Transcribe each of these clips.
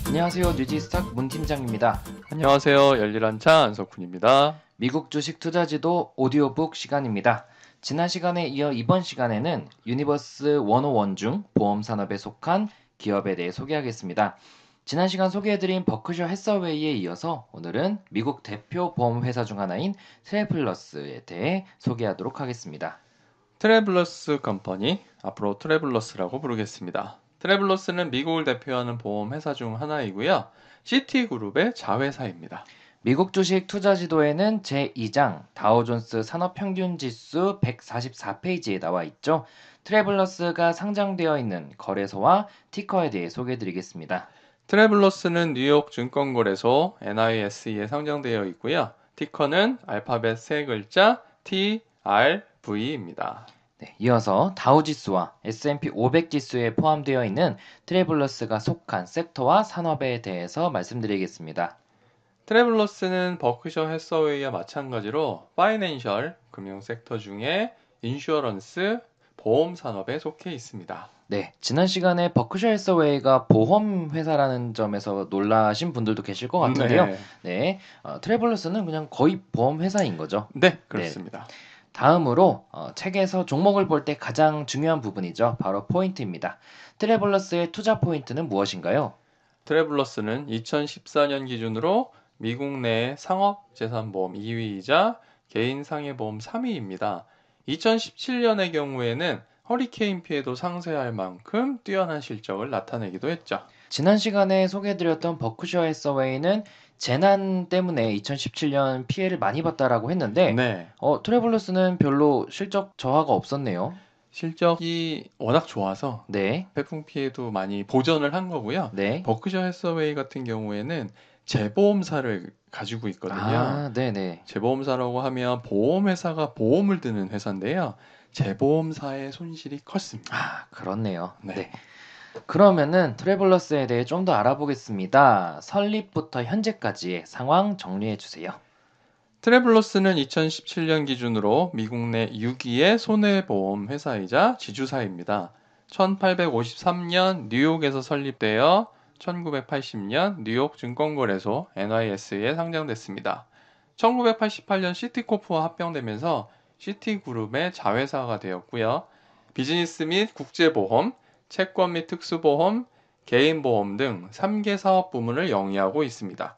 안녕하세요. 뉴지스탁 문 팀장입니다. 안녕하세요. 열일한 차 안석훈입니다. 미국 주식 투자지도 오디오북 시간입니다. 지난 시간에 이어 이번 시간에는 유니버스 101 중 보험 산업에 속한 기업에 대해 소개하겠습니다. 지난 시간 소개해드린 버크셔 해서웨이에 이어서 오늘은 미국 대표 보험 회사 중 하나인 트래블러스에 대해 소개하도록 하겠습니다. 트래블러스 컴퍼니, 앞으로 트래블러스라고 부르겠습니다. 트래블러스는 미국을 대표하는 보험 회사 중 하나이고요. 시티그룹의 자회사입니다. 미국 주식 투자 지도에는 제2장 다우존스 산업평균지수 144페이지에 나와 있죠. 트래블러스가 상장되어 있는 거래소와 티커에 대해 소개해드리겠습니다. 트래블러스는 뉴욕 증권거래소 NYSE에 상장되어 있고요. 티커는 알파벳 세 글자 TRV입니다. 네, 이어서 다우지수와 S&P 500 지수에 포함되어 있는 트래블러스가 속한 섹터와 산업에 대해서 말씀드리겠습니다. 트래블러스는 버크셔 해서웨이와 마찬가지로 파이낸셜, 금융 섹터 중에 인슈어런스, 보험 산업에 속해 있습니다. 네, 지난 시간에 버크셔 해서웨이가 보험 회사라는 점에서 놀라신 분들도 계실 것 같은데요. 네, 트래블러스는 그냥 거의 보험 회사인 거죠. 네, 그렇습니다. 다음으로 책에서 종목을 볼 때 가장 중요한 부분이죠. 바로 포인트입니다. 트래블러스의 투자 포인트는 무엇인가요? 트래블러스는 2014년 기준으로 미국 내 상업재산보험 2위이자 개인상해보험 3위입니다. 2017년의 경우에는 허리케인 피해도 상쇄할 만큼 뛰어난 실적을 나타내기도 했죠. 지난 시간에 소개해드렸던 버크셔 해서웨이는 재난 때문에 2017년 피해를 많이 봤다라고 했는데 네, 트래블러스는 별로 실적 저하가 없었네요. 실적이 워낙 좋아서 네, 태풍 피해도 많이 보전을 한 거고요. 네. 버크셔 해서웨이 같은 경우에는 재보험사를 가지고 있거든요. 아, 네네. 재보험사라고 하면 보험회사가 보험을 드는 회사인데요. 재보험사의 손실이 컸습니다. 아, 그렇네요. 네. 네. 그러면은 트래블러스에 대해 좀 더 알아보겠습니다. 설립부터 현재까지의 상황 정리해 주세요. 트래블러스는 2017년 기준으로 미국 내 6위의 손해보험 회사이자 지주사입니다. 1853년 뉴욕에서 설립되어 1980년 뉴욕 증권거래소 NYS에 상장됐습니다. 1988년 시티코프와 합병되면서 시티그룹의 자회사가 되었고요. 비즈니스 및 국제보험, 채권 및 특수보험, 개인보험 등 3개 사업 부문을 영위하고 있습니다.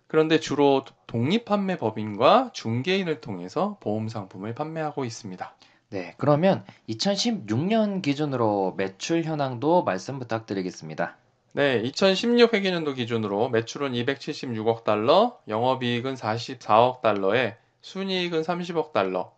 그런데 주로 독립판매법인과 중개인을 통해서 보험 상품을 판매하고 있습니다. 네, 그러면 2016년 기준으로 매출 현황도 말씀 부탁드리겠습니다. 네, 2016 회계년도 기준으로 매출은 276억 달러, 영업이익은 44억 달러에 순이익은 30억 달러,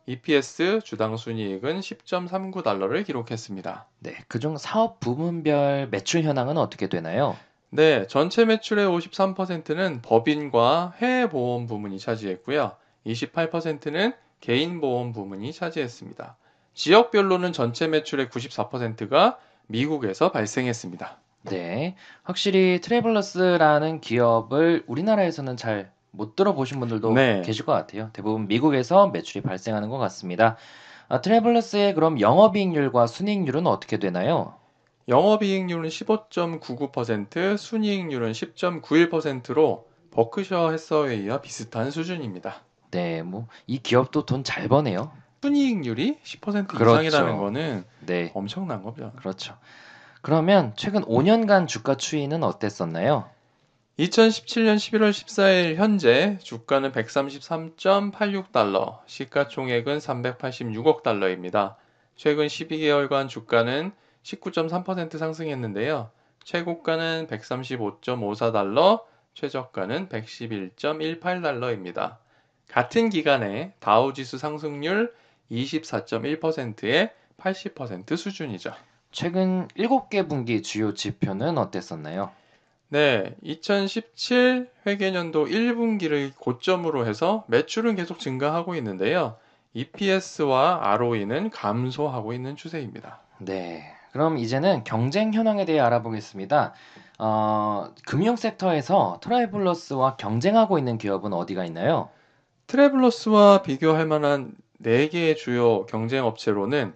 EPS 주당 순이익은 10.39달러를 기록했습니다. 네, 그중 사업 부문별 매출 현황은 어떻게 되나요? 네, 전체 매출의 53%는 법인과 해외보험 부문이 차지했고요. 28%는 개인보험 부문이 차지했습니다. 지역별로는 전체 매출의 94%가 미국에서 발생했습니다. 네, 확실히 트래블러스라는 기업을 우리나라에서는 잘 못 들어보신 분들도 네, 계실 것 같아요. 대부분 미국에서 매출이 발생하는 것 같습니다. 트래블러스의 그럼 영업이익률과 순이익률은 어떻게 되나요? 영업이익률은 15.99%, 순이익률은 10.91%로 버크셔 해서웨이와 비슷한 수준입니다. 네, 뭐 이 기업도 돈 잘 버네요. 순이익률이 10% 그렇죠. 이상이라는 거는 네, 엄청난 거죠. 그렇죠. 그러면 최근 5년간 주가 추이는 어땠었나요? 2017년 11월 14일 현재 주가는 133.86달러, 시가총액은 386억 달러입니다. 최근 12개월간 주가는 19.3% 상승했는데요. 최고가는 135.54달러, 최저가는 111.18달러입니다. 같은 기간에 다우지수 상승률 24.1%에 80% 수준이죠. 최근 7개 분기 주요 지표는 어땠었나요? 네, 2017 회계년도 1분기를 고점으로 해서 매출은 계속 증가하고 있는데요. EPS와 ROE는 감소하고 있는 추세입니다. 네, 그럼 이제는 경쟁 현황에 대해 알아보겠습니다. 금융 섹터에서 트라이블러스와 경쟁하고 있는 기업은 어디가 있나요? 트래블러스와 비교할 만한 4개의 주요 경쟁 업체로는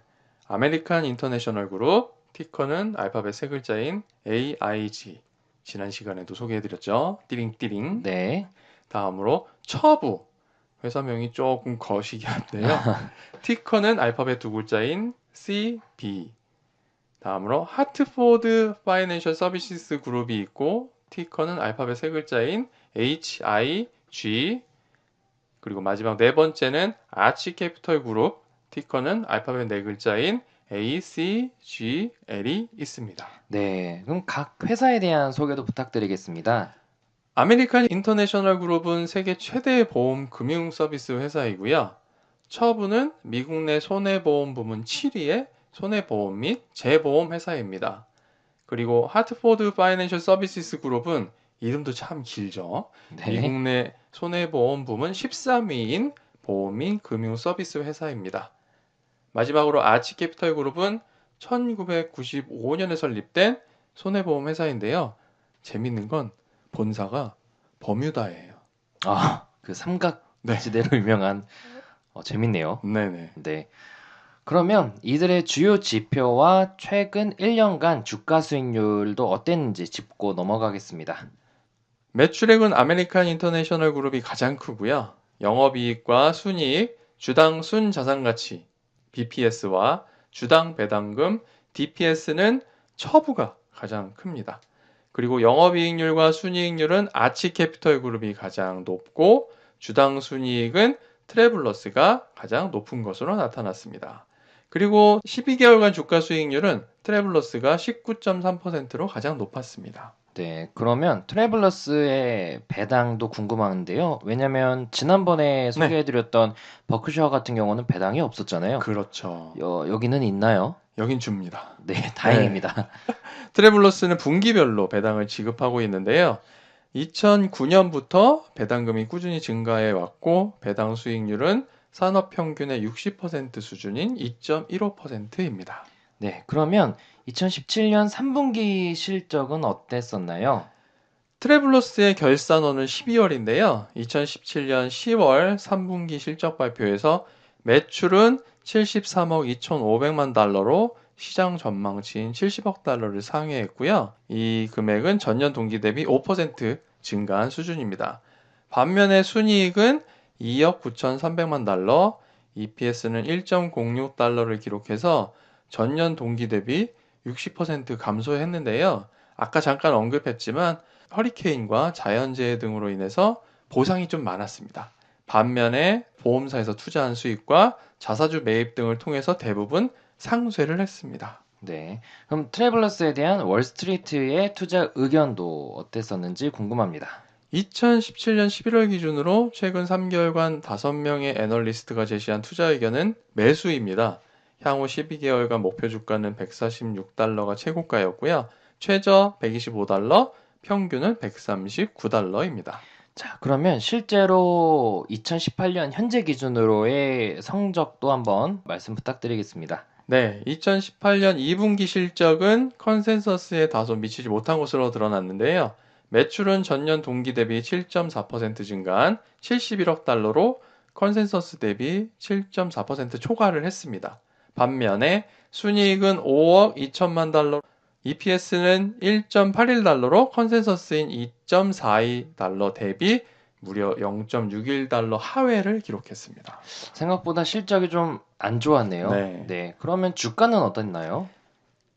아메리칸 인터내셔널 그룹, 티커는 알파벳 3글자인 AIG. 지난 시간에도 소개해드렸죠. 띠링띠링. 네. 다음으로 처부. 회사명이 조금 거시기한데요. 티커는 알파벳 2글자인 CB. 다음으로 하트포드 파이낸셜 서비스 그룹이 있고 티커는 알파벳 3글자인 HIG. 그리고 마지막 4번째는 아치캐피털 그룹, 티커는 알파벳 4글자인 ACGL이 있습니다. 네. 그럼 각 회사에 대한 소개도 부탁드리겠습니다. 아메리칸 인터내셔널 그룹은 세계 최대 보험 금융 서비스 회사이고요. 처부는 미국 내 손해보험 부문 7위의 손해보험 및 재보험 회사입니다. 그리고 하트포드 파이낸셜 서비스 그룹은 이름도 참 길죠. 네. 미국 내 손해보험 부문 13위인 보험 및 금융 서비스 회사입니다. 마지막으로 아치캐피털 그룹은 1995년에 설립된 손해보험 회사인데요. 재밌는 건 본사가 버뮤다예요. 그 삼각 네. 지대로 유명한 재밌네요. 네네. 네. 그러면 이들의 주요 지표와 최근 1년간 주가 수익률도 어땠는지 짚고 넘어가겠습니다. 매출액은 아메리칸 인터내셔널 그룹이 가장 크고요. 영업이익과 순이익, 주당 순자산가치, BPS와 주당 배당금, DPS는 처부가 가장 큽니다. 그리고 영업이익률과 순이익률은 아치캐피털 그룹이 가장 높고 주당 순이익은 트래블러스가 가장 높은 것으로 나타났습니다. 그리고 12개월간 주가 수익률은 트래블러스가 19.3%로 가장 높았습니다. 네, 그러면 트래블러스의 배당도 궁금한데요. 왜냐면 지난번에 소개해드렸던 버크셔 같은 경우는 배당이 없었잖아요. 그렇죠. 여기는 있나요? 여긴 줍니다. 네, 다행입니다. 트래블러스는 분기별로 배당을 지급하고 있는데요. 2009년부터 배당금이 꾸준히 증가해 왔고 배당 수익률은 산업 평균의 60% 수준인 2.15%입니다. 네, 그러면 2017년 3분기 실적은 어땠었나요? 트래블러스의 결산원은 12월인데요. 2017년 10월 3분기 실적 발표에서 매출은 73억 2,500만 달러로 시장 전망치인 70억 달러를 상회했고요. 이 금액은 전년 동기 대비 5% 증가한 수준입니다. 반면에 순이익은 2억 9,300만 달러, EPS는 1.06 달러를 기록해서 전년 동기 대비 60% 감소했는데요. 아까 잠깐 언급했지만 허리케인과 자연재해 등으로 인해서 보상이 좀 많았습니다. 반면에 보험사에서 투자한 수익과 자사주 매입 등을 통해서 대부분 상쇄를 했습니다. 네, 그럼 트래블러스에 대한 월스트리트의 투자 의견도 어땠었는지 궁금합니다. 2017년 11월 기준으로 최근 3개월간 5명의 애널리스트가 제시한 투자 의견은 매수입니다. 향후 12개월간 목표 주가는 146달러가 최고가였고요. 최저 125달러, 평균은 139달러입니다. 자, 그러면 실제로 2018년 현재 기준으로의 성적도 한번 말씀 부탁드리겠습니다. 네, 2018년 2분기 실적은 컨센서스에 다소 미치지 못한 것으로 드러났는데요. 매출은 전년 동기 대비 7.4% 증가한 71억 달러로 컨센서스 대비 7.4% 초과를 했습니다. 반면에 순이익은 5억 2천만 달러, EPS는 1.81달러로 컨센서스인 2.42달러 대비 무려 0.61달러 하회를 기록했습니다. 생각보다 실적이 좀 안 좋았네요. 네. 그러면 주가는 어땠나요?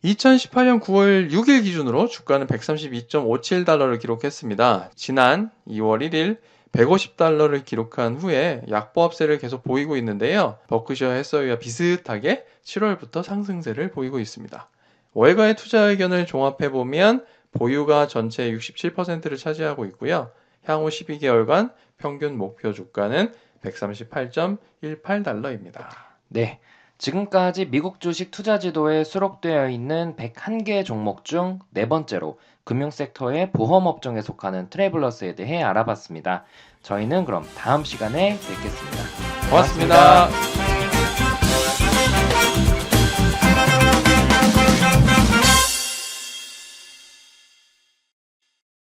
2018년 9월 6일 기준으로 주가는 132.57달러를 기록했습니다. 지난 2월 1일 150달러를 기록한 후에 약보합세를 계속 보이고 있는데요. 버크셔 해서웨이와 비슷하게 7월부터 상승세를 보이고 있습니다. 월가의 투자 의견을 종합해보면 보유가 전체의 67%를 차지하고 있고요. 향후 12개월간 평균 목표 주가는 138.18달러입니다. 네, 지금까지 미국 주식 투자 지도에 수록되어 있는 101개 종목 중 네 번째로 금융 섹터의 보험 업종에 속하는 트래블러스에 대해 알아봤습니다. 저희는 그럼 다음 시간에 뵙겠습니다. 고맙습니다.